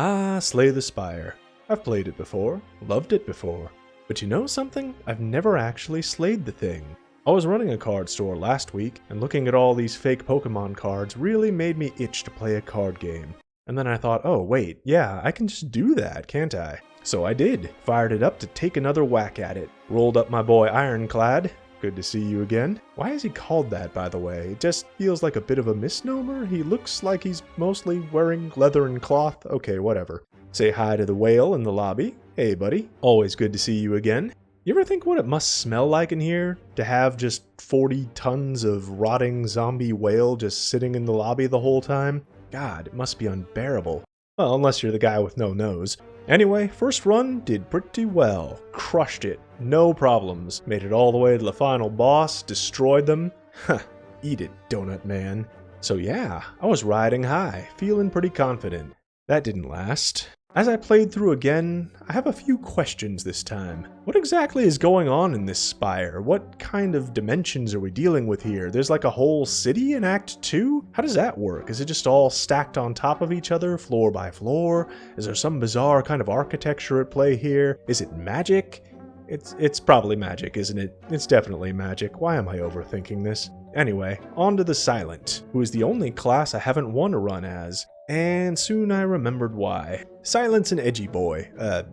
Ah, Slay the Spire. I've played it before, loved it before. But you know something? I've never actually slayed the thing. I was running a card store last week, and looking at all these fake Pokemon cards really made me itch to play a card game. And then I thought, oh wait, yeah, I can just do that, can't I? So I did, fired it up to take another whack at it. Rolled up my boy Ironclad. Good to see you again. Why is he called that, by the way? It just feels like a bit of a misnomer. He looks like he's mostly wearing leather and cloth. Okay, whatever. Say hi to the whale in the lobby. Hey buddy, always good to see you again. You ever think what it must smell like in here to have just 40 tons of rotting zombie whale just sitting in the lobby the whole time? God, it must be unbearable. Well, unless you're the guy with no nose. Anyway, first run did pretty well. Crushed it. No problems. Made it all the way to the final boss, destroyed them. Huh, eat it, Donut Man. So yeah, I was riding high, feeling pretty confident. That didn't last. As I played through again, I have a few questions this time. What exactly is going on in this Spire? What kind of dimensions are we dealing with here? There's like a whole city in Act 2? How does that work? Is it just all stacked on top of each other, floor by floor? Is there some bizarre kind of architecture at play here? Is it magic? It's probably magic, isn't it? It's definitely magic. Why am I overthinking this? Anyway, on to the Silent, who is the only class I haven't won a run as. And soon I remembered why. Silent's an edgy boy,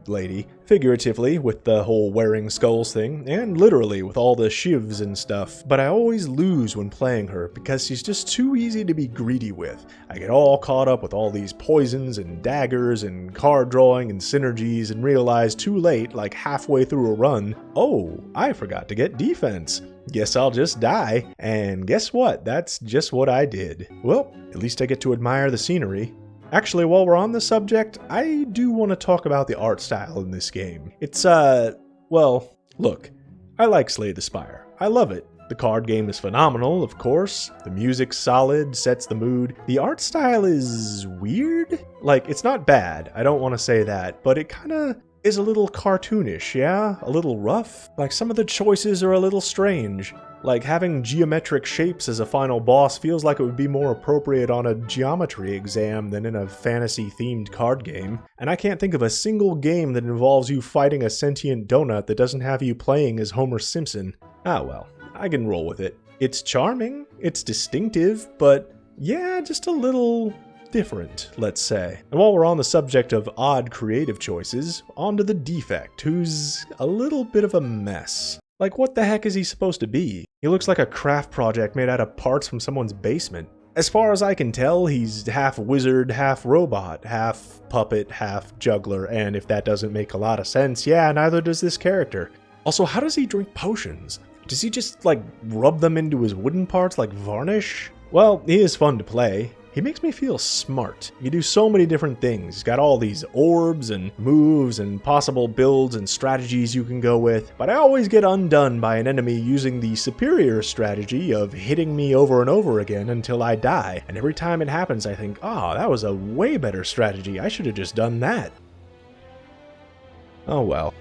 lady, figuratively with the whole wearing skulls thing, and literally with all the shivs and stuff, but I always lose when playing her because she's just too easy to be greedy with. I get all caught up with all these poisons and daggers and card drawing and synergies and realize too late, like halfway through a run, oh, I forgot to get defense. Guess I'll just die. And guess what? That's just what I did. Well, at least I get to admire the scenery. Actually, while we're on the subject, I do want to talk about the art style in this game. It's, well, look, I like Slay the Spire. I love it. The card game is phenomenal, of course. The music's solid, sets the mood. The art style is weird? Like, it's not bad, I don't want to say that, but it kinda is a little cartoonish, yeah? A little rough? Like, some of the choices are a little strange. Like, having geometric shapes as a final boss feels like it would be more appropriate on a geometry exam than in a fantasy-themed card game. And I can't think of a single game that involves you fighting a sentient donut that doesn't have you playing as Homer Simpson. Ah well, I can roll with it. It's charming, it's distinctive, but yeah, just a little different, let's say. And while we're on the subject of odd creative choices, on to the Defect, who's a little bit of a mess. Like, what the heck is he supposed to be? He looks like a craft project made out of parts from someone's basement. As far as I can tell, he's half wizard, half robot, half puppet, half juggler, and if that doesn't make a lot of sense, yeah, neither does this character. Also, how does he drink potions? Does he just, like, rub them into his wooden parts like varnish? Well, he is fun to play. He makes me feel smart. You do so many different things. He's got all these orbs and moves and possible builds and strategies you can go with, but I always get undone by an enemy using the superior strategy of hitting me over and over again until I die. And every time it happens, I think, oh, that was a way better strategy. I should have just done that. Oh well.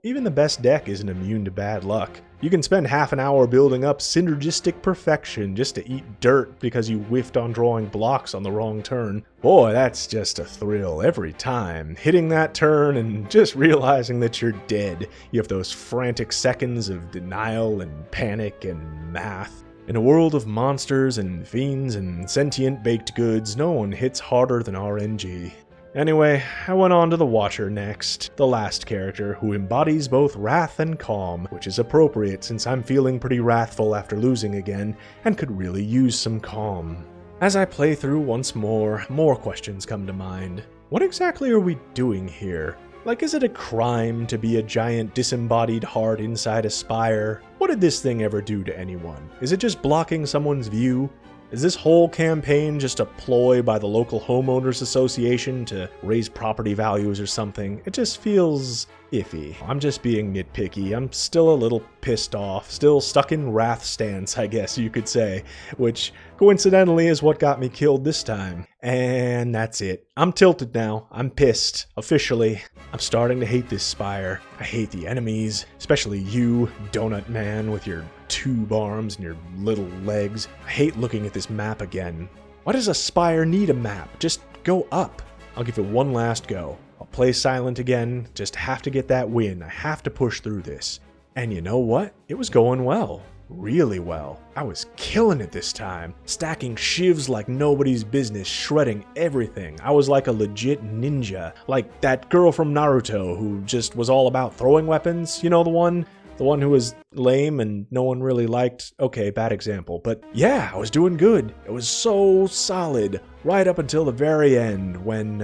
Even the best deck isn't immune to bad luck. You can spend half an hour building up synergistic perfection just to eat dirt because you whiffed on drawing blocks on the wrong turn. Boy, that's just a thrill every time. Hitting that turn and just realizing that you're dead. You have those frantic seconds of denial and panic and math. In a world of monsters and fiends and sentient baked goods, no one hits harder than RNG. Anyway, I went on to the Watcher next, the last character who embodies both wrath and calm, which is appropriate since I'm feeling pretty wrathful after losing again and could really use some calm. As I play through once more questions come to mind. What exactly are we doing here? Like, is it a crime to be a giant disembodied heart inside a spire? What did this thing ever do to anyone? Is it just blocking someone's view? Is this whole campaign just a ploy by the local homeowners association to raise property values or something? It just feels iffy. I'm just being nitpicky. I'm still a little pissed off, still stuck in wrath stance, I guess you could say, which coincidentally is what got me killed this time. And that's it. I'm tilted now. I'm pissed. Officially. I'm starting to hate this Spire. I hate the enemies, especially you, Donut Man, with your tube arms and your little legs. I hate looking at this map again. Why does a Spire need a map? Just go up. I'll give it one last go. I'll play silent again, just have to get that win. I have to push through this. And you know what? It was going well. Really well. I was killing it this time, stacking shivs like nobody's business, shredding everything. I was like a legit ninja, like that girl from Naruto who just was all about throwing weapons, you know, the one who was lame and no one really liked. Okay, bad example, but yeah, I was doing good. It was so solid, right up until the very end when,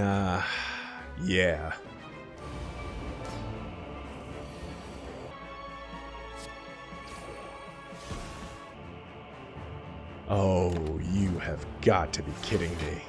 yeah. Oh, you have got to be kidding me.